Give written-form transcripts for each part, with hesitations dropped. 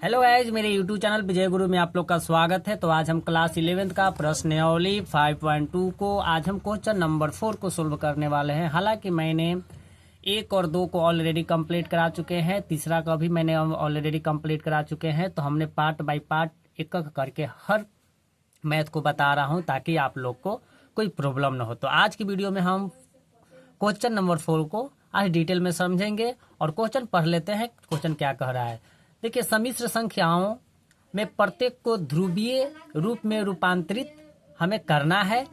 Hello guys, मेरे YouTube channel विजय गुरु में आप लोग का स्वागत है। तो आज हम क्लास 11th का प्रश्नावली 5.2 को आज हम क्वेश्चन नंबर 4 को सोल्व करने वाले हैं। हालांकि मैंने 1 और 2 को ऑलरेडी कंप्लीट करा चुके हैं, तीसरा का भी मैंने ऑलरेडी कंप्लीट करा चुके हैं। तो हमने पार्ट बाय पार्ट एक एक करके हर मैथ को बता रहा हूँ ताकि आप लोग को कोई प्रॉब्लम ना हो। तो आज की वीडियो में हम क्वेश्चन नंबर 4 को आज डिटेल में समझेंगे और क्वेश्चन पढ़ लेते हैं। क्वेश्चन क्या कह रहा है, देखिए, सम्मिश्र संख्याओं में प्रत्येक को ध्रुवीय रूप में रूपांतरित हमें करना है।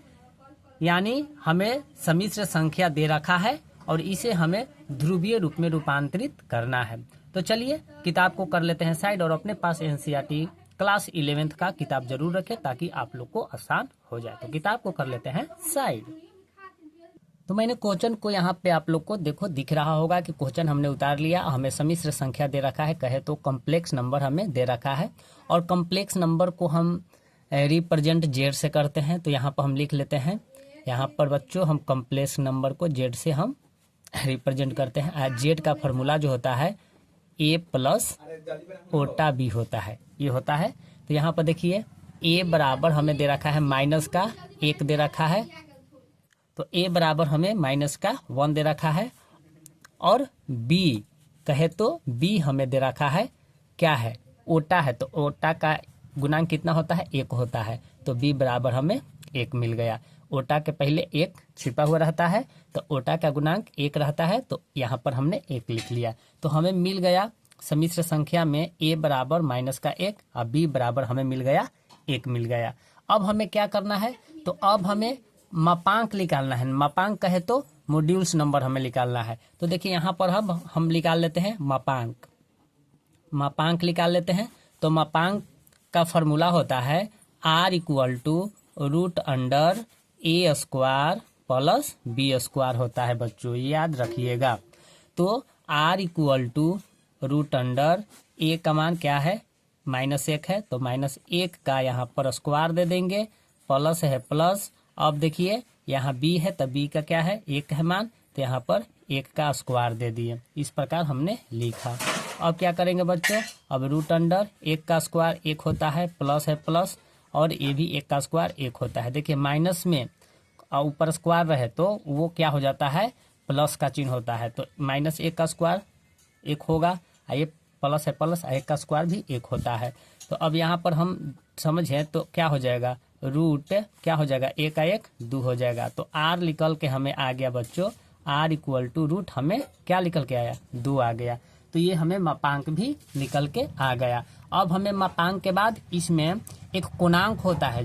यानी हमें सम्मिश्र संख्या दे रखा है और इसे हमें ध्रुवीय रूप में रूपांतरित करना है। तो चलिए किताब को कर लेते हैं साइड और अपने पास एनसीईआरटी क्लास 11th का किताब जरूर रखें ताकि आप लोग को आसान हो जाए। तो किताब को कर लेते हैं साइड। तो मैंने क्वेश्चन को यहाँ पे आप लोग को देखो दिख रहा होगा कि क्वेश्चन हमने उतार लिया। हमें सम्मिश्र संख्या दे रखा है, कहे तो कॉम्प्लेक्स नंबर हमें दे रखा है और कॉम्प्लेक्स नंबर को हम रिप्रेजेंट जेड से करते हैं। तो यहाँ पर हम लिख लेते हैं, यहाँ पर बच्चों हम कॉम्प्लेक्स नंबर को जेड से हम रिप्रेजेंट करते हैं। जेड का फॉर्मूला जो होता है ए प्लस ओटा बी होता है, ये होता है। तो यहाँ पर देखिए ए बराबर हमें दे रखा है माइनस का 1 दे रखा है, तो ए बराबर हमें माइनस का 1 दे रखा है और बी कहे तो बी हमें दे रखा है क्या है, ओटा है। तो ओटा का गुणांक कितना होता है, 1 होता है। तो बी बराबर हमें 1 मिल गया। ओटा के पहले 1 छिपा हुआ रहता है तो ओटा का गुणांक 1 रहता है, तो यहाँ पर हमने 1 लिख लिया। तो हमें मिल गया सम्मिश्र संख्या में ए बराबर माइनस का 1 और बी बराबर हमें मिल गया 1 मिल गया। अब हमें क्या करना है, तो अब हमें मापांक निकालना है। मापांक कहे तो मॉड्यूल्स नंबर हमें निकालना है। तो देखिए यहाँ पर हम निकाल लेते हैं मापांक। मापांक निकाल लेते हैं। तो मापांक का फॉर्मूला होता है R equal to root under A square plus B square होता है बच्चों, याद रखिएगा। तो R equal to root under A का मान क्या है, -1 है, तो -1 का यहाँ पर स्क्वायर दे देंगे, प्लस है प्लस। अब देखिए यहाँ b है तो b का क्या है, 1 है मान, तो यहाँ पर 1 का स्क्वायर दे दिए। इस प्रकार हमने लिखा। अब क्या करेंगे बच्चों, अब रूट अंडर 1 का स्क्वायर 1 होता है, प्लस है प्लस, और ये भी 1 का स्क्वायर 1 होता है। देखिए माइनस में ऊपर स्क्वायर रहे तो वो क्या हो जाता है, प्लस का चिन्ह होता है। तो -1 का स्क्वायर 1 होगा, ये प्लस है प्लस, 1 का स्क्वायर भी 1 होता है। तो अब यहाँ पर हम समझें तो क्या हो जाएगा, रूट क्या हो जाएगा, 1 का 1 2 हो जाएगा। तो आर निकल के हमें आ गया बच्चों, आर इक्वल टू रूट हमें क्या निकल के आया, 2 आ गया। तो ये हमें मापांक भी निकल के आ गया। अब हमें मापांक के बाद इसमें एक कोणांक होता है,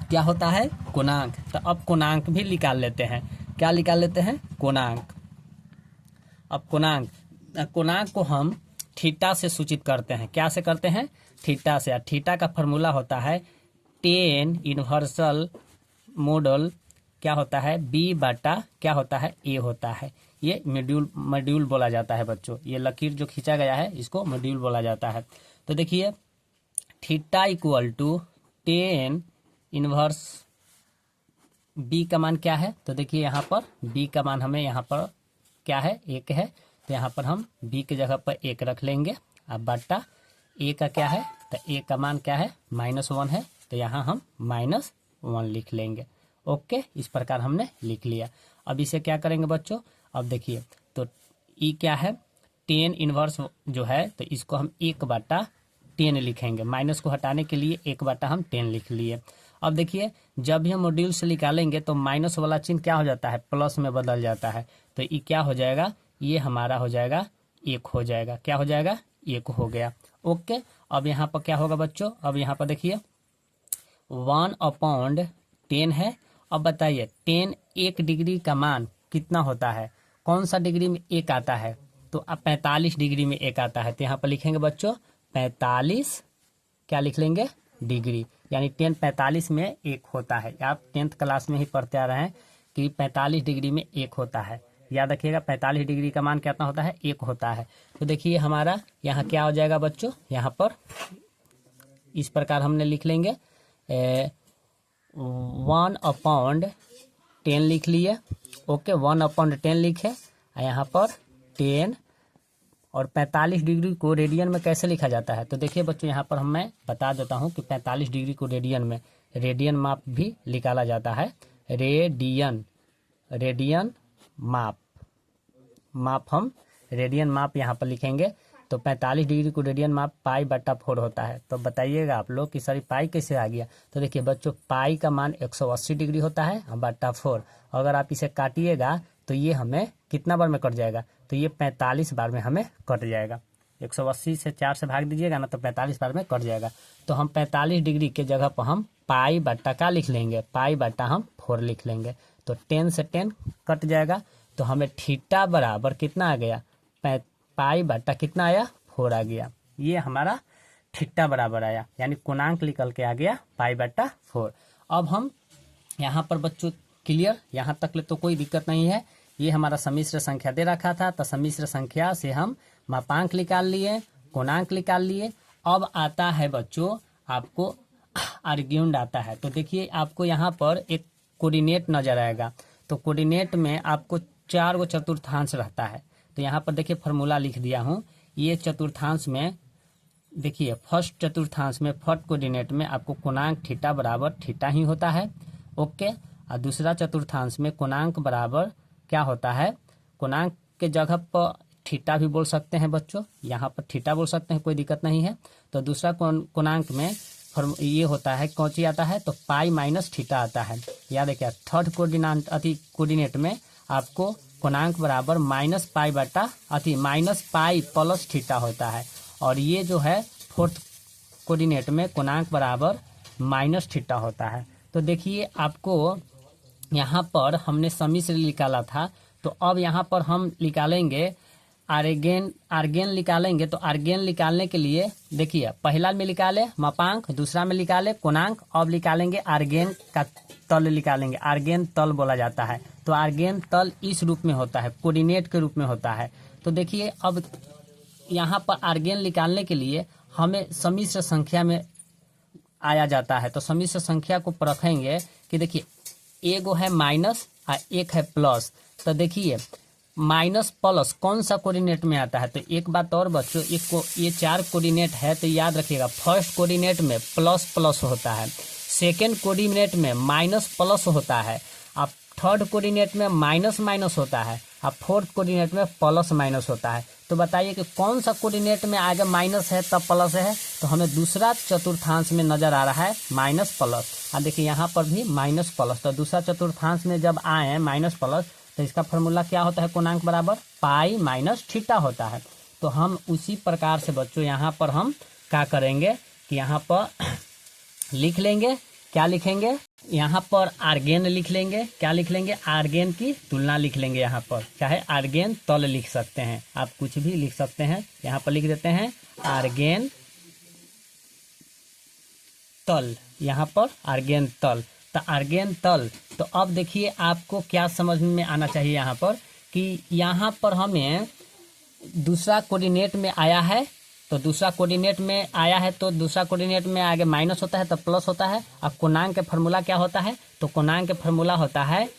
क्या होता है, कोणांक। तो अब कोणांक भी निकाल लेते हैं। क्या निकाल लेते हैं, कोणांक। अब कोणांक को हम थीटा से सूचित करते हैं। क्या से करते हैं, थीटा से। थीटा का फॉर्मूला होता है टेन इनवर्सल मॉडल क्या होता है, बी बटा क्या होता है, ए होता है। ये मॉड्यूल बोला जाता है बच्चों। ये लकीर जो खींचा गया है इसको मॉड्यूल बोला जाता है। तो देखिए theta equal to tan inverse b का मान क्या है, तो देखिए यहाँ पर बी का मान हमें यहाँ पर क्या है, 1 है। तो यहाँ पर हम बी की जगह पर 1 रख लेंगे। अब बटा ए का क्या है, तो ए का मान क्या है, -1 है, तो यहाँ हम -1 लिख लेंगे। ओके, इस प्रकार हमने लिख लिया। अब इसे क्या करेंगे बच्चों, अब देखिए तो ई क्या है, 10 इनवर्स जो है, तो इसको हम 1/10 लिखेंगे। माइनस को हटाने के लिए 1/10 लिख लिए। अब देखिए जब भी हम मॉड्यूल से निकालेंगे तो माइनस वाला चिन्ह क्या हो जाता है, प्लस में बदल जाता है। तो ई क्या हो जाएगा, ये हमारा हो जाएगा 1 हो जाएगा। क्या हो जाएगा, 1 हो गया। ओके, अब यहाँ पर क्या होगा बच्चों, अब यहाँ पर देखिए 1/10 है। अब बताइए 10 1 डिग्री का मान कितना होता है, कौन सा डिग्री में 1 आता है, तो अब 45 डिग्री में 1 आता है। तो यहाँ पर लिखेंगे बच्चों 45 क्या लिख लेंगे, डिग्री। यानी 10 45 में 1 होता है। आप 10th क्लास में ही पढ़ते आ रहे हैं कि 45 डिग्री में 1 होता है। याद रखिएगा 45 डिग्री का मान कितना होता है, 1 होता है। तो देखिए हमारा यहाँ क्या हो जाएगा बच्चों, यहाँ पर इस प्रकार हमने लिख लेंगे 1/10 लिख लिए। ओके, 1/10 लिखे, यहाँ पर 10 और 45 डिग्री को रेडियन में कैसे लिखा जाता है? तो देखिए बच्चों, यहाँ पर मैं बता देता हूँ कि 45 डिग्री को रेडियन माप भी निकाला जाता है। रेडियन माप हम रेडियन माप यहाँ पर लिखेंगे। तो 45 डिग्री को रेडियन माप पाई/4 होता है। तो बताइएगा आप लोग कि सर पाई कैसे आ गया? तो देखिए बच्चों, पाई का मान 180 डिग्री होता है /4। अगर आप इसे काटिएगा तो ये हमें कितना बार में कट जाएगा? तो ये 45 बार में हमें कट जाएगा। 180 से 4 से भाग दीजिएगा ना, तो 45 बार में कट जाएगा। तो हम 45 डिग्री के जगह पर हम पाई/का लिख लेंगे, पाई/4 लिख लेंगे। तो 10 से 10 कट जाएगा। तो हमें थीटा बराबर कितना आ गया? पाई/, कितना आया? 4 आ गया। ये हमारा थीटा बराबर आया, यानी कोणांक निकल के आ गया पाई/4। अब हम यहाँ पर बच्चों क्लियर, यहाँ तक ले तो कोई दिक्कत नहीं है। ये हमारा सम्मिश्र संख्या दे रखा था, तो सम्मिश्र संख्या से हम मापांक निकाल लिए, कोणांक निकाल लिए। अब आता है बच्चों आपको आर्ग्यूमेंट आता है। तो देखिए आपको यहाँ पर एक कोऑर्डिनेट नजर आएगा। तो कोऑर्डिनेट में आपको 4 गो चतुर्थांश रहता है। तो यहाँ पर देखिए फार्मूला लिख दिया हूँ। ये चतुर्थांश में देखिए फर्स्ट चतुर्थांश में फर्स्ट कोऑर्डिनेट में आपको कोणांक थीटा बराबर थीटा ही होता है। ओके। और दूसरा चतुर्थांश में कोणांक बराबर क्या होता है? कोणांक के जगह पर थीटा भी बोल सकते हैं बच्चों, यहाँ पर थीटा बोल सकते हैं, कोई दिक्कत नहीं है। तो दूसरा कोणांक में ये होता है, कौची आता है? तो पाई-थीटा आता है। याद है क्या? थर्ड कोऑर्डिनेट में आपको कोणांक बराबर -पाई प्लस थीटा होता है। और ये जो है फोर्थ कोऑर्डिनेट में कोणांक बराबर -थीटा होता है। तो देखिए आपको यहाँ पर हमने सम्मिश्र निकाला था, तो अब यहाँ पर हम निकालेंगे आर्गेन निकालेंगे। तो आर्गेन निकालने के लिए देखिए पहला में निकाले मापांक, दूसरा में निकाले कोणांक, अब निकालेंगे आर्गेन का तल निकालेंगे। आर्गेन तल बोला जाता है। तो आर्गेन तल इस रूप में होता है, कोऑर्डिनेट के रूप में होता है। तो देखिए अब यहाँ पर आर्गेन निकालने के लिए हमें सम्मिश्र संख्या में आया जाता है। तो सम्मिश्र संख्या को परखेंगे कि देखिए एगो है माइनस और एक है प्लस। तो देखिए माइनस प्लस कौन सा कोऑर्डिनेट में आता है? तो एक बात और बच्चों, ये 4 कोऑर्डिनेट है, तो याद रखिएगा फर्स्ट कोऑर्डिनेट में प्लस प्लस होता है, सेकेंड कोऑर्डिनेट में माइनस प्लस होता है, अब थर्ड कोऑर्डिनेट में माइनस माइनस होता है, अब फोर्थ कोऑर्डिनेट में प्लस माइनस होता है। तो बताइए कि कौन सा कोऑर्डिनेट में आगे माइनस है तब प्लस है? तो हमें दूसरा चतुर्थांश में नजर आ रहा है माइनस प्लस। अब देखिए यहाँ पर भी माइनस प्लस। तो दूसरा चतुर्थांश में जब आए हैं माइनस प्लस, तो इसका फॉर्मूला क्या होता है? कोणांक बराबर पाई-थीटा होता है। तो हम उसी प्रकार से बच्चों यहाँ पर हम क्या करेंगे कि यहाँ पर लिख लेंगे, क्या लिखेंगे? यहाँ पर आर्गेन लिख लेंगे। क्या लिख लेंगे? आर्गेन की तुलना लिख लेंगे। यहाँ पर चाहे आर्गेन तल लिख सकते हैं, आप कुछ भी लिख सकते हैं। यहाँ पर लिख देते हैं आर्गेन तल, यहाँ पर आर्गेन तल। तो आर्गेन तल, तो अब देखिए आपको क्या समझ में आना चाहिए यहाँ पर कि यहाँ पर हमें दूसरा कोऑर्डिनेट में आया है। तो दूसरा कोऑर्डिनेट में आया है, तो दूसरा कोऑर्डिनेट में आगे माइनस होता है तो प्लस होता है। अब कोणांक के फार्मूला क्या होता है? तो कोणांक के फार्मूला होता है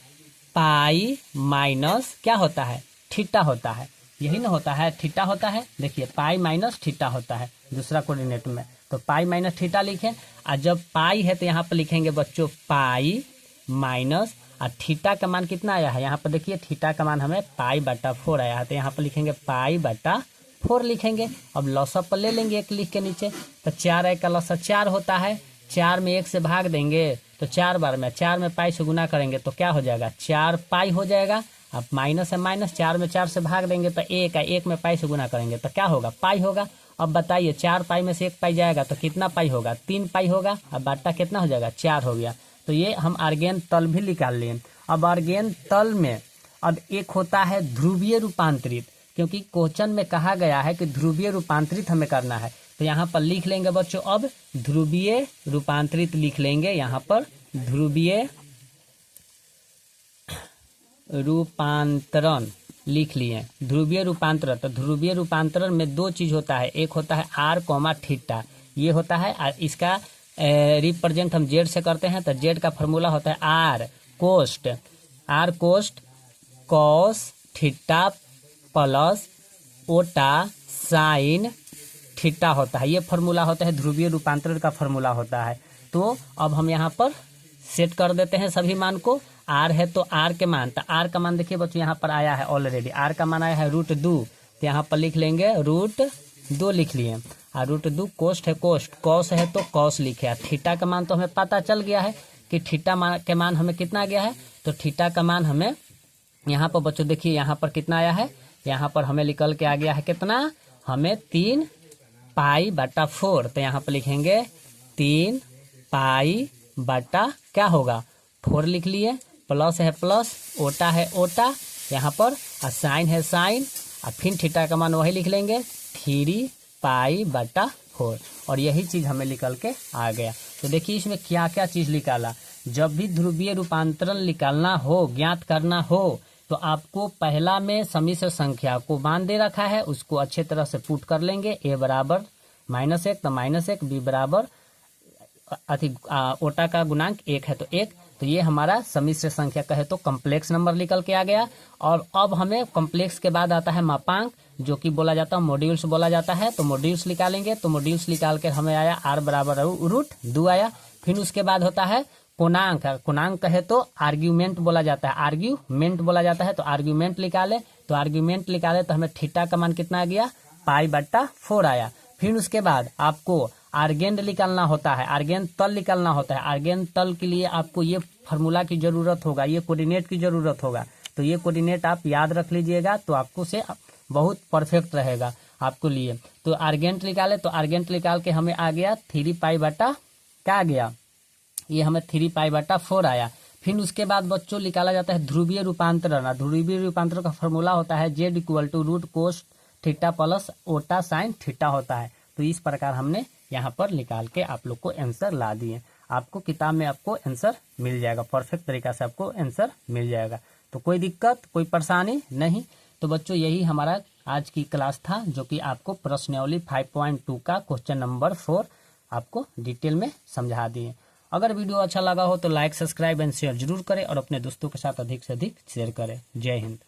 पाई माइनस क्या होता है? थीटा होता है। यही ना होता है, थीटा होता है। देखिए पाई-थीटा होता है दूसरा कोऑर्डिनेट में। तो पाई-थीटा लिखें, और जब पाई है तो यहाँ पर लिखेंगे बच्चों पाई माइनस, और थीटा का मान कितना आया है? यहाँ पर देखिए थीटा का मान हमें पाई/4 आया है। तो यहाँ पर लिखेंगे पाई/4 लिखेंगे। अब लॉसअप पर ले लेंगे एक लिख के नीचे। तो 4 का लॉसअप 4 होता है, 4 में 1 से भाग देंगे तो 4 बार में, 4 में पाई से गुना करेंगे तो क्या हो जाएगा? 4 पाई हो जाएगा। अब माइनस है माइनस, 4 में 4 से भाग देंगे तो 1 है, 1 में पाई से गुना करेंगे तो क्या होगा? पाई होगा। अब बताइए 4 पाई में से 1 पाई जाएगा तो कितना पाई होगा? 3 पाई होगा। अब बाटा कितना हो जाएगा? 4 हो गया। तो ये हम आर्गेन तल भी निकाल लिए। अब आर्गेन तल में अब एक होता है ध्रुवीय रूपांतरित, क्योंकि क्वेश्चन में कहा गया है कि ध्रुवीय रूपांतरित हमें करना है। तो यहाँ पर लिख लेंगे बच्चों, अब ध्रुवीय रूपांतरित लिख लेंगे। यहाँ पर ध्रुवीय रूपांतरण लिख लिए। ध्रुवीय रूपांतरण, तो ध्रुवीय रूपांतरण में 2 चीज होता है, एक होता है r, ये होता है, और इसका रिप्रेजेंट हम जेड से करते हैं। तो जेड का फॉर्मूला होता है r cost cos theta plus ओटा साइन थीटा होता है। ये फॉर्मूला होता है, ध्रुवीय रूपांतरण का फॉर्मूला होता है। तो अब हम यहाँ पर सेट कर देते हैं सभी मान को। आर है तो आर के मान, तो आर का मान देखिए बच्चों यहाँ पर आया है ऑलरेडी, आर का मान आया है √2, तो यहाँ पर लिख लेंगे √2 लिख लिए। और √2 कोस्ट है, कोस्ट कॉस है तो कॉस लिखे। थीटा का मान तो हमें पता चल गया है कि थीटा के मान हमें कितना आ गया है, तो थीटा का मान हमें यहाँ पर बच्चों देखिए यहाँ पर कितना आया है, यहाँ पर हमें निकल के आ गया है कितना, हमें 3π/4। तो यहाँ पर लिखेंगे 3π/ क्या होगा 4 लिख लिए, प्लस है प्लस, ओटा है ओटा, यहाँ पर साइन है साइन, और फिर थीटा का मान वही लिख लेंगे 3π/4। और यही चीज हमें निकल के आ गया। तो देखिए इसमें क्या क्या चीज निकाला। जब भी ध्रुवीय रूपांतरण निकालना हो, ज्ञात करना हो, तो आपको पहला में समिश्र संख्या को मान दे रखा है, उसको अच्छे तरह से पुट कर लेंगे। a बराबर -1 तो -1, b बराबर ओटा का गुणांक 1 है तो 1। तो ये हमारा समिश्र संख्या कहे तो कॉम्प्लेक्स नंबर निकल के आ गया। और अब हमें कॉम्प्लेक्स के बाद आता है मापांक, जो कि बोला जाता है मॉड्यूल्स बोला जाता है। तो मॉड्यूल्स निकालेंगे, तो मॉड्यूल्स निकाल के हमें आया r बराबर √2 आया। फिर उसके बाद होता है पूर्णांक, पूर्णांक कहे तो आर्ग्यूमेंट बोला जाता है, आर्ग्यूमेंट बोला जाता है। तो आर्ग्यूमेंट निकाले, तो आर्ग्यूमेंट निकाले तो हमें थीटा का मान कितना आ गया, π/4 आया। फिर उसके बाद आपको आर्गेंड निकालना होता है, आर्गेन तल निकालना होता है। आर्गेन तल के लिए आपको ये फार्मूला की जरूरत होगा, ये कोऑर्डिनेट की जरूरत होगा। तो ये कोऑर्डिनेट आप याद रख लीजिएगा, तो आपको से बहुत परफेक्ट रहेगा आपको लिए। तो आर्गेंट निकाले, तो आर्गेंट निकाल के हमें आ गया 3π/ क्या आ गया, ये हमें 3π/4 आया। फिर उसके बाद बच्चों निकाला जाता है ध्रुवीय रूपांतरण। ध्रुवीय रूपांतरण का फॉर्मूला होता है z = √cos थीटा प्लस ओटा साइन थीटा होता है। तो इस प्रकार हमने यहाँ पर निकाल के आप लोग को आंसर ला दिए। आपको किताब में आपको आंसर मिल जाएगा, परफेक्ट तरीका से आपको आंसर मिल जाएगा। तो कोई दिक्कत कोई परेशानी नहीं। तो बच्चों यही हमारा आज की क्लास था, जो कि आपको प्रश्नावली 5.2 का क्वेश्चन नंबर 4 आपको डिटेल में समझा दिए। अगर वीडियो अच्छा लगा हो तो लाइक, सब्सक्राइब एंड शेयर जरूर करें, और अपने दोस्तों के साथ अधिक से अधिक शेयर करें। जय हिंद।